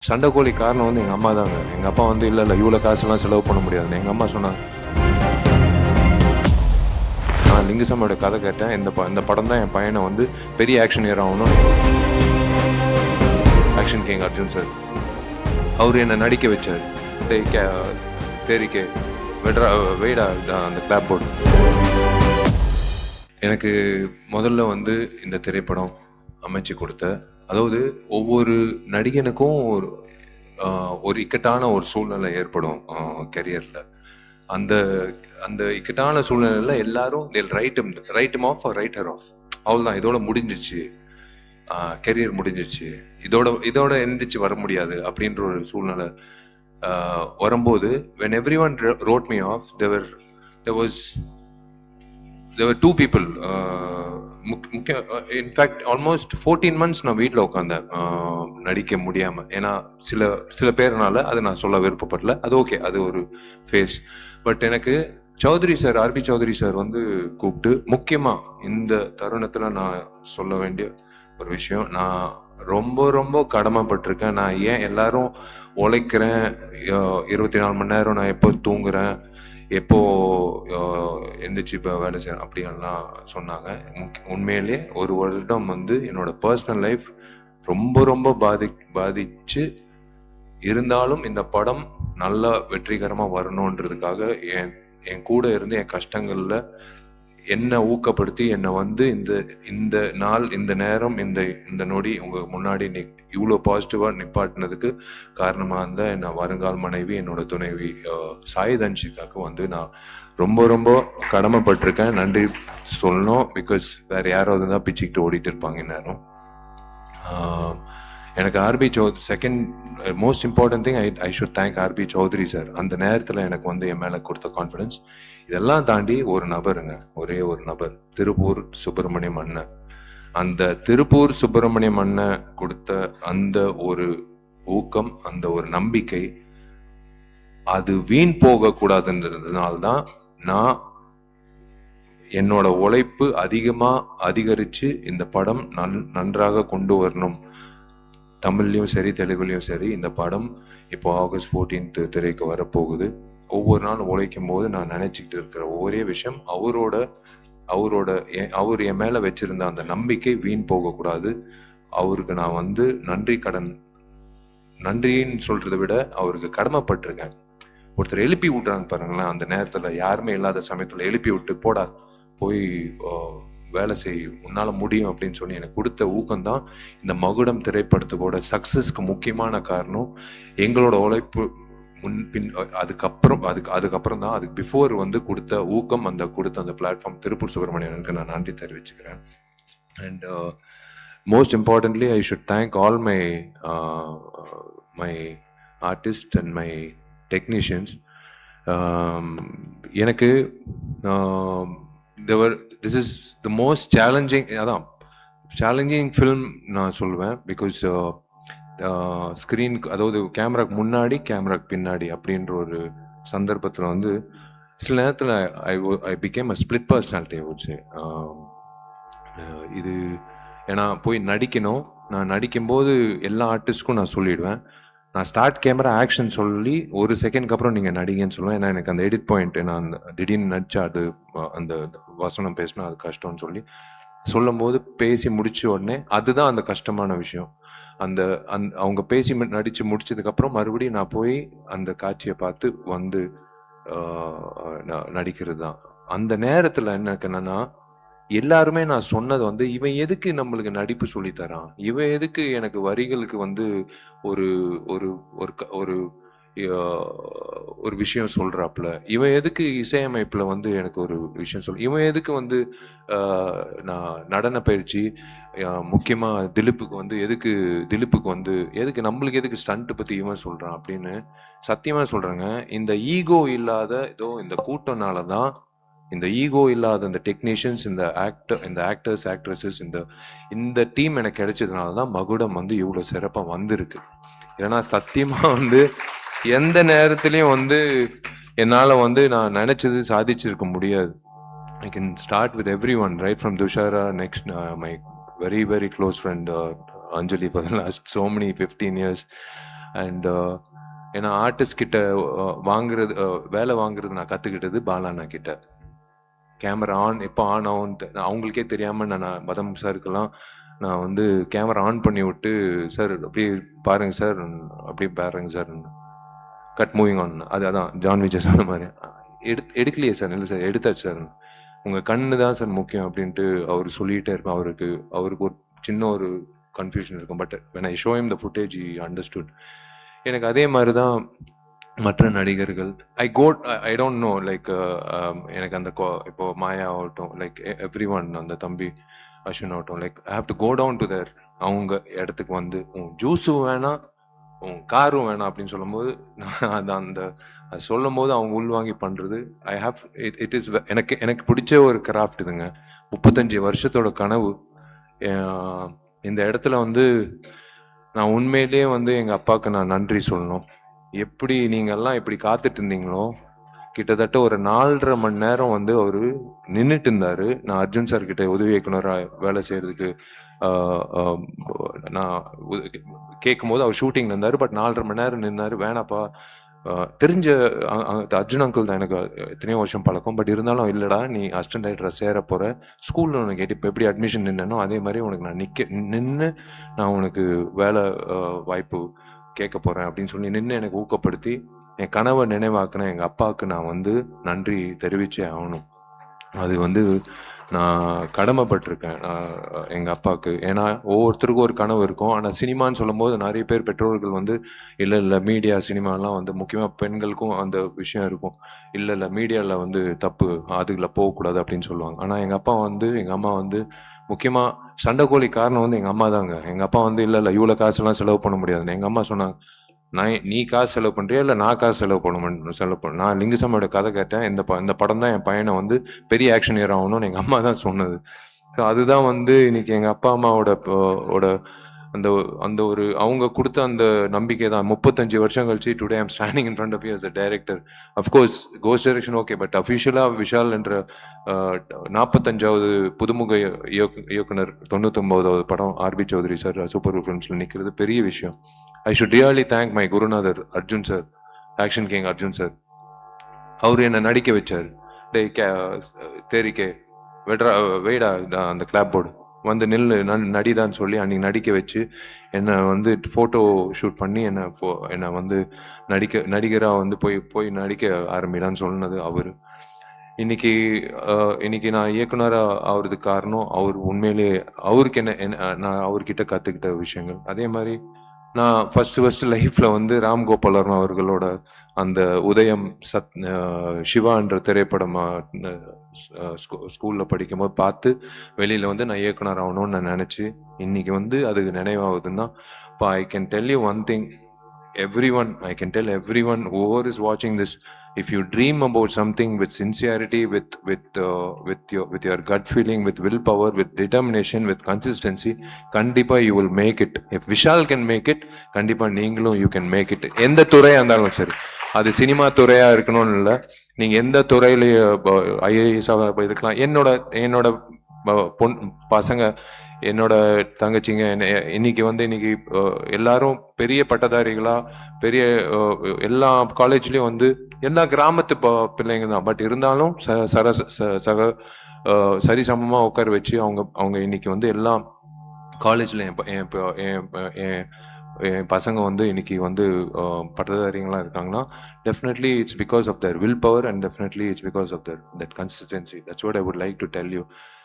சண்டைக்கோழி காரணம் வந்து எங்கள் அம்மா தாங்க. எங்கள் அப்பா வந்து இல்லை இவ்வளோ காசுலாம் செலவு பண்ண முடியாதுன்னு எங்கள் அம்மா சொன்னாங்க. நான் லிங்குசாமியோட கதை கேட்டேன். இந்த படம் தான் என் பையனை வந்து பெரிய ஆக்ஷன் ஹீரோ ஆகணும். ஆக்ஷன் கிங் அர்ஜுன் சார் அவர் என்னை நடிக்க வச்சார். தேரிக்கே வெயிடா அந்த கிளாப் போர்டு. எனக்கு முதல்ல வந்து இந்த திரைப்படம் அமைச்சு கொடுத்த, அதாவது ஒவ்வொரு நடிகனுக்கும் ஒரு இக்கட்டான ஒரு சூழ்நிலை ஏற்படும் கெரியரில். அந்த அந்த இக்கட்டான சூழ்நிலையில் எல்லாரும் ரைட் ஆஃப் ரைட்டர் ஆஃப் அவ்வளோதான், இதோட முடிஞ்சிச்சு, கெரியர் முடிஞ்சிச்சு, இதோட எந்திரிச்சு வர முடியாது அப்படின்ற ஒரு சூழ்நிலை வரும்போது, when everyone wrote me off, there were two people. In fact almost 14 months நான் வீட்டில் உட்காந்தேன் நடிக்க முடியாமல். ஏன்னா சில பேர்னால அது நான் சொல்ல விருப்பப்படல. அது ஓகே, அது ஒரு ஃபேஸ். பட் எனக்கு Chaudhary sir, RP Chowdhury sir வந்து கூப்பிட்டு, முக்கியமாக இந்த தருணத்தில் நான் சொல்ல வேண்டிய ஒரு விஷயம், நான் ரொம்ப ரொம்ப கடமைப்பட்டிருக்கேன். நான் ஏன் எல்லாரும் உழைக்கிறேன், 24 மணி நேரம் நான் எப்போ தூங்குறேன், எப்போ எந்திரிச்சு இப்போ வேலை செய்யறேன் அப்படின்லாம் சொன்னாங்க. உண்மையிலே ஒரு வருடம் வந்து என்னோட பர்சனல் லைஃப் ரொம்ப ரொம்ப பாதிச்சு இருந்தாலும் இந்த படம் நல்லா வெற்றிகரமாக வரணுன்றதுக்காக என் கூட இருந்து என் கஷ்டங்களில் என்னை ஊக்கப்படுத்தி என்னை வந்து இந்த நாள், இந்த நேரம், இந்த நொடி உங்கள் முன்னாடி இவ்வளோ பாசிட்டிவாக நிப்பாட்டினதுக்கு காரணமாக இருந்தால் என்னை வருங்கால் மனைவி, என்னோட துணைவி சாயிதன்ஷிகாவுக்கு வந்து நான் ரொம்ப ரொம்ப கடமைப்பட்டிருக்கேன். நன்றி சொல்லணும். பிகாஸ் வேறு யாராவது தான் பிச்சுக்கிட்டு ஓடிட்டு இருப்பாங்க இந்நேரம். எனக்கு RP second most important thing, I should thank RP Chowdhury sir. அந்த நேரத்தில் எனக்கு வந்து என் மேலே கொடுத்த கான்ஃபிடன்ஸ். இதெல்லாம் தாண்டி ஒரு நபருங்க, ஒரே ஒரு நபர், திருப்பூர் சுப்பிரமணியம் அண்ணன். அந்த திருப்பூர் சுப்பிரமணியம் அண்ணன் கொடுத்த அந்த ஒரு ஊக்கம், அந்த ஒரு நம்பிக்கை, அது வீண் போகக்கூடாதுன்றதுனால்தான் நான் என்னோட உழைப்பு அதிகரித்து இந்த படம் நன்றாக கொண்டு வரணும். தமிழ்லையும் சரி, தெலுங்குலையும் சரி, இந்த படம் இப்போ August 14th திரைக்கு வரப்போகுது. ஒவ்வொரு நாளும் உழைக்கும் போது நான் நினைச்சிக்கிட்டு இருக்கிற ஒரே விஷயம், அவர் என் மேலே வச்சிருந்த அந்த நம்பிக்கை வீண் போகக்கூடாது. அவருக்கு நான் வந்து நன்றின்னு சொல்றதை விட அவருக்கு கடமைப்பட்டிருக்கேன். ஒருத்தர் எழுப்பி விட்டுறாங்க பாருங்களேன், அந்த நேரத்தில் யாருமே இல்லாத சமயத்தில் எழுப்பி விட்டு, போடா போய் வேலை செய், உன்னால் முடியும் அப்படின்னு சொல்லி எனக்கு கொடுத்த ஊக்கம்தான் இந்த மகுடம் திரைப்படத்துக்கோட சக்ஸஸ்க்கு முக்கியமான காரணம். எங்களோட உழைப்பு முன்பின் அதுக்கப்புறம் தான், அதுக்கு பிஃபோர் வந்து கொடுத்த ஊக்கம், கொடுத்த அந்த பிளாட்ஃபார்ம் திருப்பூர் சுப்பிரமணியனுக்கு நான் நன்றி தெரிவிச்சுக்கிறேன். And most importantly I should thank all my artist and my technicians. எனக்கு this is the most challenging film நான் சொல்லுவேன். பிகாஸ் ஸ்க்ரீனுக்கு, அதாவது கேமராக்கு முன்னாடி கேமராக்கு பின்னாடி அப்படின்ற ஒரு சந்தர்ப்பத்தில் வந்து சில நேரத்தில் I became a split personality ஆச்சு. இது ஏன்னா போய் நடிக்கணும், நான் நடிக்கும்போது எல்லா ஆர்டிஸ்ட்க்கும் நான் சொல்லிவிடுவேன், நான் ஸ்டார்ட் கேமரா ஆக்ஷன் சொல்லி ஒரு செகண்ட்க்கு அப்புறம் நீங்கள் நடிங்கன்னு சொல்லுவேன். ஏன்னா எனக்கு அந்த எடிட் பாயிண்ட், நான் திடீர்னு நடிச்சா அது அந்த வசனம் பேசினா அது கஷ்டம்னு சொல்லும் போது பேசி முடிச்ச உடனே அதுதான் அந்த கஷ்டமான விஷயம். அவங்க பேசி நடித்து முடிச்சதுக்கப்புறம் மறுபடியும் நான் போய் அந்த காட்சியை பார்த்து வந்து நடிக்கிறது தான். அந்த நேரத்தில் என்னன்னா, எல்லாருமே நான் சொன்னது வந்து, இவன் எதுக்கு நம்மளுக்கு நடிப்பு சொல்லித்தரான், இவன் எதுக்கு எனக்கு வரிகளுக்கு வந்து ஒரு ஒரு ஒரு ஒரு விஷயம் சொல்றாப்புல, இவன் எதுக்கு இசையமைப்புல வந்து எனக்கு ஒரு விஷயம் இவன் எதுக்கு வந்து நான் நடன பயிற்சி, முக்கியமா திலீப்புக்கு வந்து எதுக்கு நம்மளுக்கு எதுக்கு ஸ்டண்ட் பத்தி இவன் சொல்றான் அப்படின்னு சத்தியமா சொல்றேங்க. இந்த ஈகோ இல்லாத இந்த கூட்டம்னாலதான், இந்த ஈகோ இல்லாத இந்த டெக்னீஷியன்ஸ், இந்த ஆக்டர்ஸ் ஆக்ட்ரஸஸ், இந்த டீம் எனக்கு கிடைச்சதுனால தான் மகுடம் வந்து இவ்வளோ சிறப்பாக வந்திருக்கு. ஏன்னா சத்தியமாக வந்து எந்த நேரத்துலையும் வந்து என்னால் வந்து நான் நினச்சது சாதிச்சிருக்க முடியாது. I can start with every one, right from Dushara, next my very very close friend Anjali for the last so many 15 years. And ஏன்னா ஆர்டிஸ்ட் கிட்ட வாங்குறது வேலை வாங்குறது நான் கற்றுக்கிட்டது பாலாண்ணா கிட்ட. கேமரா ஆன் எப்போ ஆன் ஆகும்ட்டு அவங்களுக்கே தெரியாமல் நான் பதம் சாருக்கெல்லாம் நான் வந்து கேமரா ஆன் பண்ணி விட்டு, சார் அப்படியே பாருங்க சார், அப்படியே பாருங்க சார், கட் மூவிங் ஆன், அதான் ஜான் விஜய் சொன்ன மாதிரி எடுக்கலையே சார், இல்லை சார் எடுத்தாச்சு சார், உங்கள் கண்ணு தான் சார் முக்கியம் அப்படின்ட்டு அவர் சொல்லிகிட்டே இருப்பேன். அவருக்கு ஒரு சின்ன ஒரு கன்ஃபியூஷன் இருக்கும். But when I show him the footage he understood. எனக்கு அதே மாதிரி தான் மற்ற நடிகர்கள். ஐ டோன்ட் நோ லைக் எனக்கு அந்த இப்போ மாயா ஆகட்டும், லைக் எவ்ரி ஒன், அந்த தம்பி அஸ்வின் ஆகட்டும், like I have to go down to there அவங்க இடத்துக்கு வந்து உன் ஜூஸும் வேணாம் உன் காரும் வேணாம் அப்படின்னு சொல்லும்போது நான் அந்த சொல்லும் போது அவங்க உள்வாங்கி பண்ணுறது ஐ ஹாவ் இட் இஸ் எனக்கு பிடிச்ச ஒரு கிராஃப்ட் இதுங்க. 35 வருஷத்தோட கனவு. இந்த இடத்துல வந்து நான் உண்மையிலேயே வந்து எங்கள் அப்பாவுக்கு நான் நன்றி சொல்லணும். எப்படி நீங்கள்லாம் எப்படி காத்துட்டு இருந்தீங்களோ, கிட்டத்தட்ட ஒரு 4.5 மணி நேரம் வந்து அவர் நின்றுட்டு இருந்தார். நான் அர்ஜுன் சார் கிட்ட உதவி இயக்குனராக வேலை செய்கிறதுக்கு நான் கேட்கும்போது அவர் ஷூட்டிங்கில் இருந்தார். பட் 4.5 மணி நேரம் நின்னார். வேணாப்பா, தெரிஞ்ச அர்ஜுன் அங்கிள் தான், எனக்கு எத்தனையோ வருஷம் பழக்கம். பட் இருந்தாலும் இல்லைடா, நீ அசிஸ்டன்ட் டைரக்டரை சேர போகிற, ஸ்கூலில் உனக்கு கேட்டு இப்போ எப்படி அட்மிஷன் நின்னனோ அதே மாதிரி உனக்கு நான் நின்று நான் உனக்கு வேலை வாய்ப்பு கேட்க போகிறேன் அப்படின்னு சொல்லி நின்று எனக்கு ஊக்கப்படுத்தி என் கனவை நினைவாக்குன எங்கள் அப்பாவுக்கு நான் வந்து நன்றி தெரிவித்தே ஆகணும். அது வந்து நான் கடமைப்பட்டிருக்கேன் எங்கள் அப்பாவுக்கு. ஏன்னா ஒவ்வொருத்தருக்கும் ஒரு கனவு இருக்கும். ஆனால் சினிமான்னு சொல்லும் போது நிறைய பேர் பெற்றோர்கள் வந்து இல்லை மீடியா சினிமாலாம் வந்து முக்கியமாக பெண்களுக்கும் அந்த விஷயம் இருக்கும். இல்லை மீடியாவில் வந்து தப்பு, அதுக்குள்ள போகக்கூடாது அப்படின்னு சொல்லுவாங்க. ஆனால் எங்கள் அப்பா வந்து எங்கள் அம்மா வந்து முக்கியமாக சண்டைக்கோழி காரணம் வந்து எங்கள் அம்மா தாங்க. எங்கள் அப்பா வந்து இல்லை இவ்வளோ காசுலாம் செலவு பண்ண முடியாதுன்னு எங்கள் அம்மா சொன்னாங்க. நீ காசு செலவு பண்ணுறியா இல்லை நான் காசு செலவு பண்ண நான் லிங்குசாமியோட கதை கேட்டேன். இந்த படம் தான் என் பையனை வந்து பெரிய ஆக்ஷன் ஹீரோ ஆகணும்னு எங்கள் அம்மா தான் சொன்னது. ஸோ அதுதான் வந்து இன்னைக்கு எங்கள் அப்பா அம்மாவோட அந்த ஒரு அவங்க கொடுத்த அந்த நம்பிக்கை தான் 35 வருஷம் கழிச்சு today I'm standing in front of you as a director. Of course ghost direction okay, but அஃபிஷியலாக விஷால் என்ற 45வது புதுமுக இயக்குனர் 99வது படம் ஆர்பி சௌத்ரி சார் சூப்பர் ஃபிலிம்ஸில் நிற்கிறது பெரிய விஷயம். I should really thank my குருநாதர் Arjun sir, action king Arjun sir. அவர் என்னை நடிக்க வச்சார். தேரிக்கே வெய்டா அந்த கிளாப் போர்டு வந்து நில்லு நடிதான்னு சொல்லி அன்றைக்கி நடிக்க வச்சு என்னை வந்து ஃபோட்டோ ஷூட் பண்ணி என்னை வந்து நடிகராக வந்து போய் நடிக்க ஆரம்பிடான்னு சொன்னது அவர். இன்னைக்கு நான் இயக்குனராக ஆகிறதுக்கு காரணம் அவர். உண்மையிலே அவருக்கு நான் அவர்கிட்ட கற்றுக்கிட்ட விஷயங்கள். அதே மாதிரி நான் ஃபர்ஸ்ட் லைஃப்பில் வந்து ராம்கோபால் வர்மா அவர்களோட அந்த உதயம் சிவான்ற திரைப்படம் ஸ்கூலில் படிக்கும்போது பார்த்து வெளியில் வந்து நான் இயக்குனர் ஆகணும்னு நான் நினச்சி இன்னைக்கு வந்து அதுக்கு நினைவாகுதுன்னா இப்போ I can tell you one thing, I can tell everyone whoever is watching this, if you dream about something with sincerity, with your gut feeling, with willpower, with determination, with consistency, kandipa you will make it. If Vishal can make it, kandipa நீங்களும் you can make it. எந்த துறையாக இருந்தாலும் சரி, அது cinema துறையாக இருக்கணும்னு இல்லை, நீங்கள் எந்த துறையில ஐஏஎஸ்ஸாக இருக்கலாம். என்னோட பசங்க, என்னோட தங்கச்சிங்க இன்னைக்கு எல்லாரும் பெரிய பட்டதாரிகளா, பெரிய எல்லா காலேஜ்லேயும் வந்து எல்லா கிராமத்து பிள்ளைங்க தான். பட் இருந்தாலும் சரிசமமாக உட்கார வச்சு அவங்க இன்னைக்கு வந்து எல்லா காலேஜில் என் பசங்க வந்து இன்னைக்கு வந்து பட்டதாரிகளாக இருக்காங்கன்னா definitely it's because of their will power and definitely it's because of that consistency. That's what I would like to tell you.